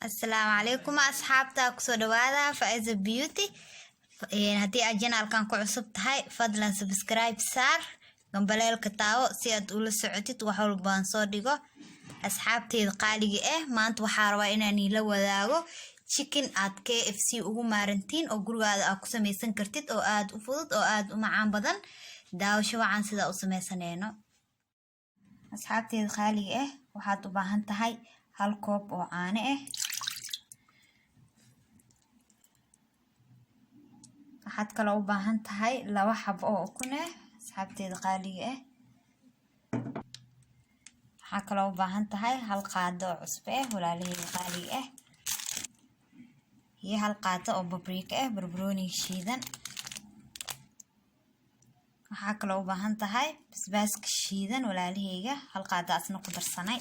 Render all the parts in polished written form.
السلام عليكم أصحابتا كسو دوادا فايزة بيوتي هدي أجينا الكان كعصب تهاي فضلا سبسكرايب سار قنباليل كتاو سياد أولا سعوديت وحول بانصور ديغو أصحابتي قالي ما أنت وحاروا إناني لو ذاغو chicken aad KFC ugu maarantiin oo gurigaada aad ku samaysan kartid oo aad u fudud oo aad u macaan badan daawasho wacan sida u samaysanayno asxaabteeda qaaliga ah waxaad u baahan tahay hal koob oo caano ah waxaad kale u baahan tahay 2 xabo oo ukun ah asxaabteeda qaaliga ah waxaad kale u baahan tahay hal qaado oo cusbo ah walaalaheyga qaaliga ah هي هالقاطة أو بابريكا بربروني شيدن وحاك لو باهنت هاي بس باسك شيدن ولا لهيجا هالقاطة أصلا قدر صناي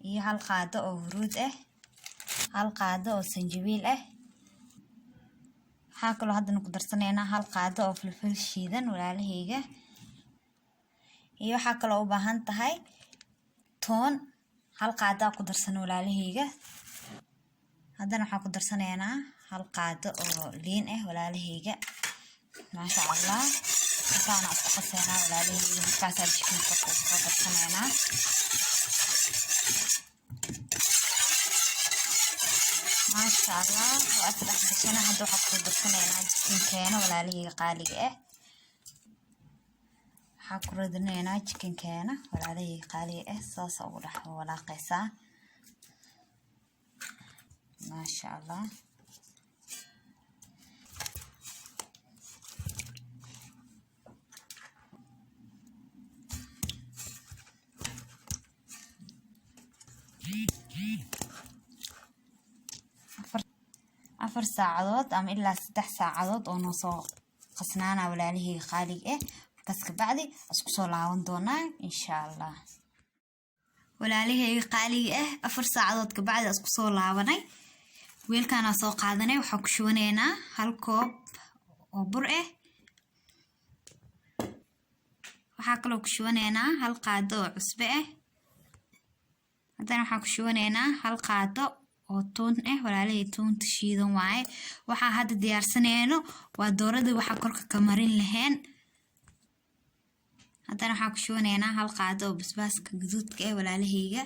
هي هالقاطة أو ورود هالقاطة أو سنجبيل حاك لو هذا نقدر صناينا هالقاطة أو فلفل شيدن ولا لهيجا هي حاك لو باهنت هاي تون هالقاطة قدر صن ولا لهيجا هذا waxaan ku darsanaynaa hal qaado oo liin ah walaalaheyga ma sha Allah waxaan isku qasaynaa walaalaheyga markaas aad chicken ku darsanaynaa ma sha Allah waad dhaxdashana hadda waxaan ku darsanaynaa chicken keena walaalaheyga qaaliga ah waxaan ku ridanaynaa chicken keena walaalaheyga qaaliga ah saas ugu dhax walaaqaysaa ما شاء الله أفر ساعات أم إلا 6 ساعات أو نص قسنانا ولا ليه خالي إيه بس كبعدي أسكسو لاون دونا إن شاء الله ولا ليه قالي إيه أفر ساعات كبعدي أسكسو لاوني ويلكان soo qaadanay waxa ku shubaneena hal koob oo bur ah waxa kale oo ku shubaneena hal qaado oo cusbo ah hadana waxa ku shubaneena hal qaado oo toon ah walaalay toonta shiidan waaye waxa hadda diyaarsanayno waa doorada waxa korka ka marin lahayn hadana waxa ku shubaneena hal qaado oo basbaaska gaduudka ah walaalaheyga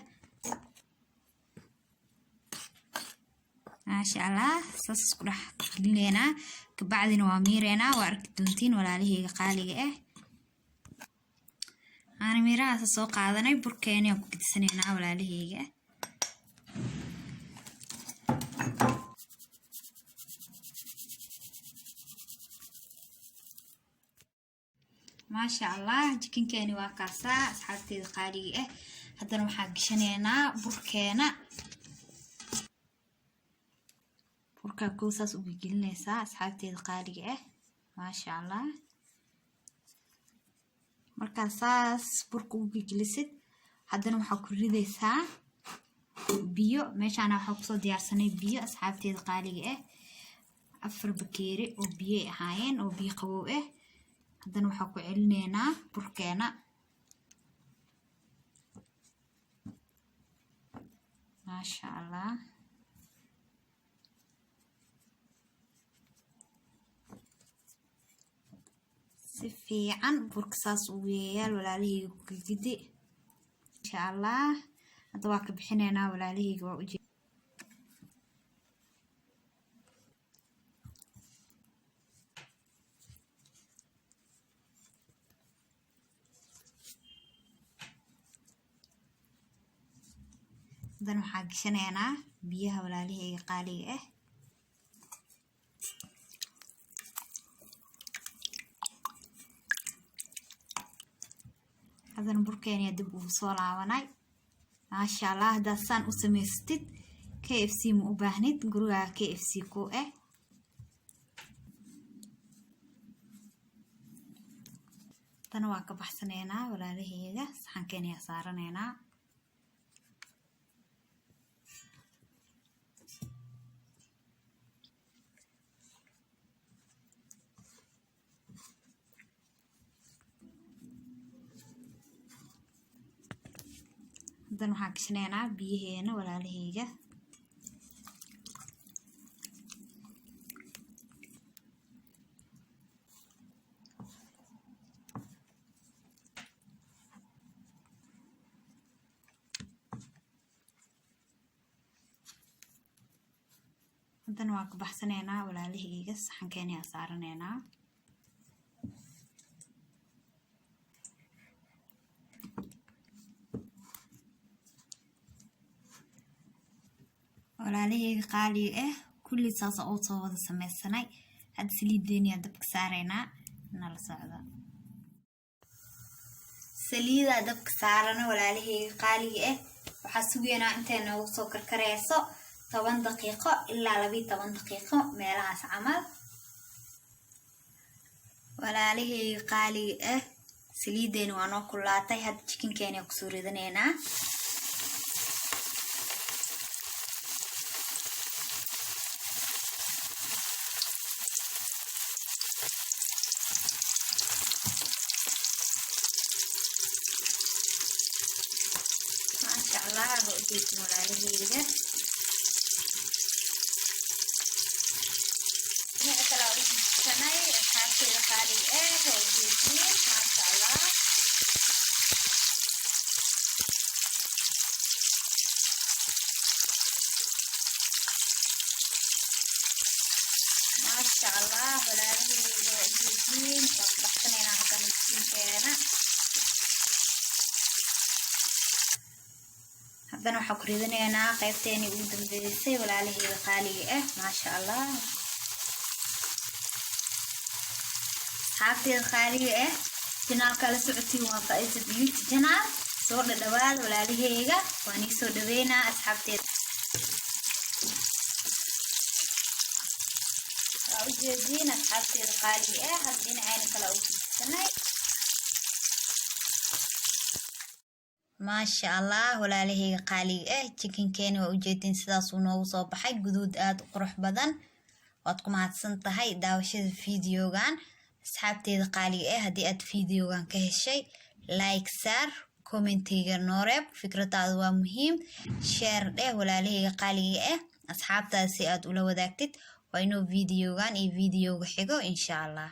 ما شاء الله صوص كله لينا كبعدين واميرنا واركدونتين ولا ليه قالي أنا ميرا سوق عادنا بركاني وكنت سنينا ولا ليه ما شاء الله جكن كاني واقاسا أصحابتي قالي هذا نوحا قشنينا بركانا burka kuusaas u gelinaysaa asxaabteeda qaaliga ah ma sha Allah marka saas burka u gelisid hadana waxa ku ridaysaa biyo meeshaan waxa ku soo diyaarsanay biyo asxaabteeda qaaliga ah 4 bakeeri oo biyo ahaayeen oo biyo qabow ah hadana waxa ku celineynaa burkeena ma sha Allah سفي عن بركساس ويال ولا ليه كجدي إن شاء الله أدواك بحنينا ولا ليه وأجي دنو حق شنينا بيها ولا ليه قالي هذا بركان يدب وصول عواناي ما شاء الله هذا سان أسميستد KFC مؤباهنيت قروها KFC كو تنوى كبحسنينا ولا لهيجا سحن كان يسارنينا haddana waxaan kashanaynaa biyaheena walaalahayga. haddana waan ka baxsanaynaa walaalahayga, saxankeena ayaa saaranaynaa. walaalahayga qaaliga kulli saas oo soo wada sameysanay. hadda saliideena dabka saaraynaa, nala socda. saliida dabka saarana walaalahayga qaaliga waxaa sugeynaa intay noogu soo karkareyso 10 daqiiqo ilaa 12 daqiiqo meelahaas camal. walaalahayga qaaliga saliideena waa noo kulaatay. hadda chickenkeena ku soo ridanaynaa. maasha allah ujeedin walaalahayga. سناي حاطين خالي وجديد ما شاء الله. ما شاء الله بلادي وجديد وضحنا هنا كان كنا هذا نحن كريدنا هنا قيبتين ودم بيسي ولا عليه خالي ما شاء الله. حافتي الخالية جنال كلا سعتي وفائزة بيوتي جنال صور لدوال ولا لهيجا واني صور دوينا أصحابتي وجدين أصحابتي الخالية هدين عين كلا وجدين. ما شاء الله ولا لهيجا قالية chicken كان وجدين سداس ونو صباحي جدود آد قرح بدن واتكم هاتسنتهاي داوشة فيديو جان. asxaabteeda qaaliga haddii aad fiidiyogan ka heshay like saar, commentiga nooreeb, fikradaada waa muhiim, share dheh walaalahayga qaaliga asxaabtaada si aad ula wadaagtid. waa inuu fiidiyogan iyo fiidiyowga xigo insha allah.